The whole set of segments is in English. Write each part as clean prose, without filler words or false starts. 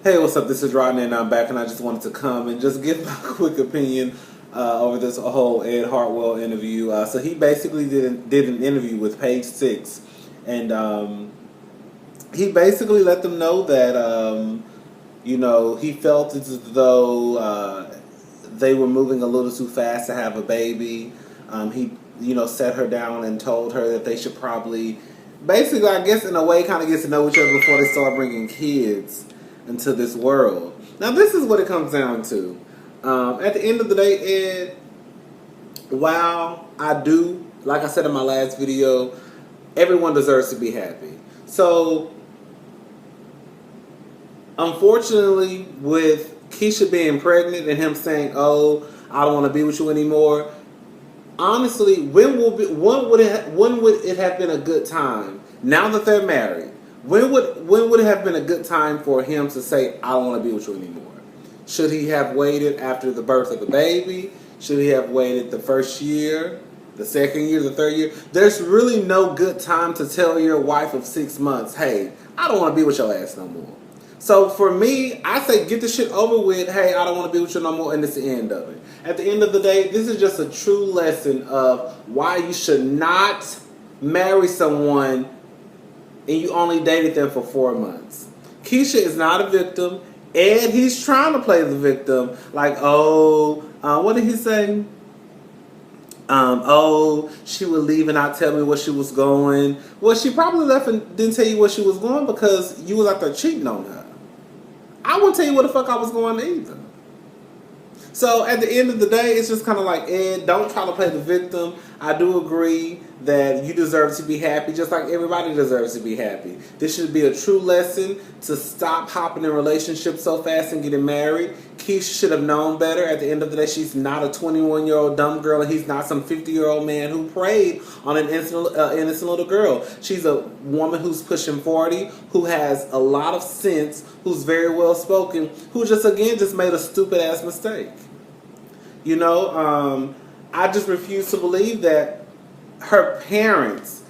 Hey, what's up? This is Rodney, and I'm back, and I just wanted to come and just give my quick opinion over this whole Ed Hartwell interview. So he basically did an interview with Page Six, and he basically let them know that he felt as though they were moving a little too fast to have a baby. He sat her down and told her that they should probably, basically, I guess in a way, kind of get to know each other before they start bringing kids into this world. Now, this is what it comes down to. At the end of the day, Ed, while I do, like I said in my last video, everyone deserves to be happy. So, unfortunately, with Keisha being pregnant and him saying, "Oh, I don't want to be with you anymore," honestly, when would it have been a good time? Now that they're married, when would it have been a good time for him to say, "I don't want to be with you anymore"? Should he have waited after the birth of the baby? Should he have waited the first year, the second year, the third year? There's really no good time to tell your wife of 6 months, "Hey, I don't want to be with your ass no more." So for me, I say get the shit over with. Hey, I don't want to be with you no more, and it's the end of it. At the end of the day, this is just a true lesson of why you should not marry someone and you only dated them for 4 months. Keisha is not a victim, and he's trying to play the victim. Like, what did he say? She would leave and not tell me where she was going. Well, she probably left and didn't tell you where she was going because you was out there cheating on her. I wouldn't tell you where the fuck I was going either. So at the end of the day, it's just kind of like, Ed, don't try to play the victim. I do agree that you deserve to be happy, just like everybody deserves to be happy. This should be a true lesson to stop hopping in relationships so fast and getting married. Keisha should have known better. At the end of the day, she's not a 21-year-old dumb girl, and he's not some 50-year-old man who preyed on an innocent little girl. She's a woman who's pushing 40, who has a lot of sense, who's very well spoken, who just made a stupid ass mistake. I just refuse to believe that her parents,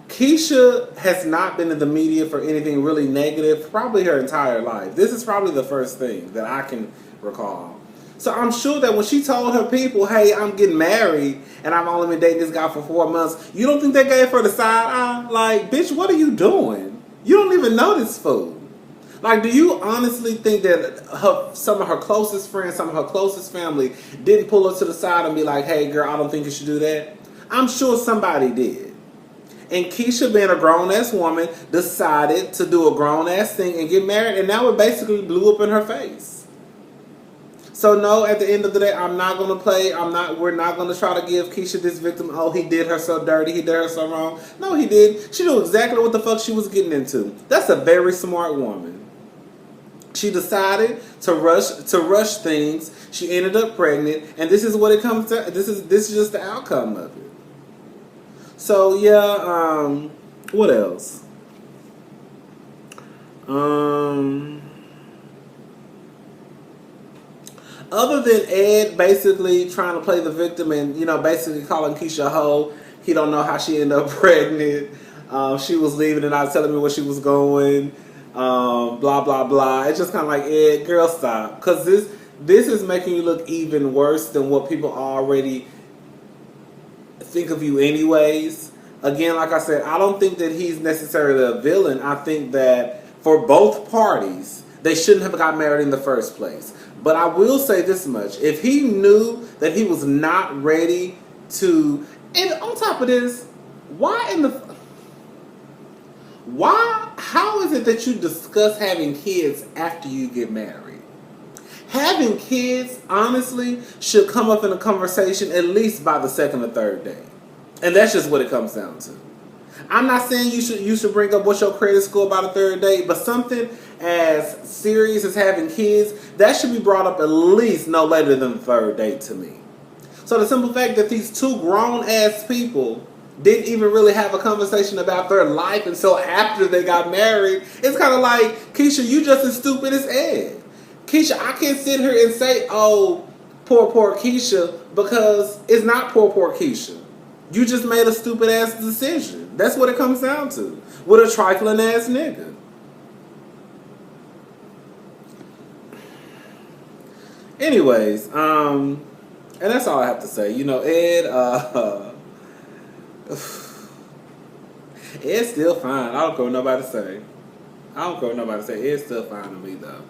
Keisha has not been in the media for anything really negative probably her entire life. This is probably the first thing that I can recall. So I'm sure that when she told her people, "Hey, I'm getting married and I've only been dating this guy for 4 months," you don't think they gave her the side eye? Like, bitch, what are you doing? You don't even know this fool. Like, do you honestly think that some of her closest friends, some of her closest family didn't pull her to the side and be like, "Hey, girl, I don't think you should do that"? I'm sure somebody did. And Keisha, being a grown-ass woman, decided to do a grown-ass thing and get married, and now it basically blew up in her face. So no, at the end of the day, we're not going to try to give Keisha this victim, "Oh, he did her so dirty, he did her so wrong." No, he did. She knew exactly what the fuck she was getting into. That's a very smart woman. She decided to rush things. She ended up pregnant, and this is what it comes to. This is just the outcome of it. So yeah, what else? Other than Ed basically trying to play the victim and basically calling Keisha a hoe, he don't know how she ended up pregnant. She was leaving and not telling me where she was going. Blah blah blah. It's just kind of like, Ed, girl, stop, because this is making you look even worse than what people already think of you anyways. Again, like I said, I don't think that he's necessarily a villain. I think that for both parties, they shouldn't have got married in the first place. But I will say this much: if he knew that he was not ready to, and on top of this, how is it that you discuss having kids after you get married? Having kids, honestly, should come up in a conversation at least by the second or third day. And that's just what it comes down to. I'm not saying you should bring up what's your credit score by the third day, but something as serious as having kids, that should be brought up at least no later than the third date to me. So the simple fact that these two grown-ass people didn't even really have a conversation about their life until after they got married, it's kind of like, Keisha, you just as stupid as Ed. Keisha, I can't sit here and say, "Oh, poor Keisha," because it's not poor Keisha. You just made a stupid ass decision. That's what it comes down to. With a trifling ass nigga. Anyways, and that's all I have to say. You know, Ed, Ed's still fine. I don't care what nobody say. Ed's still fine to me though.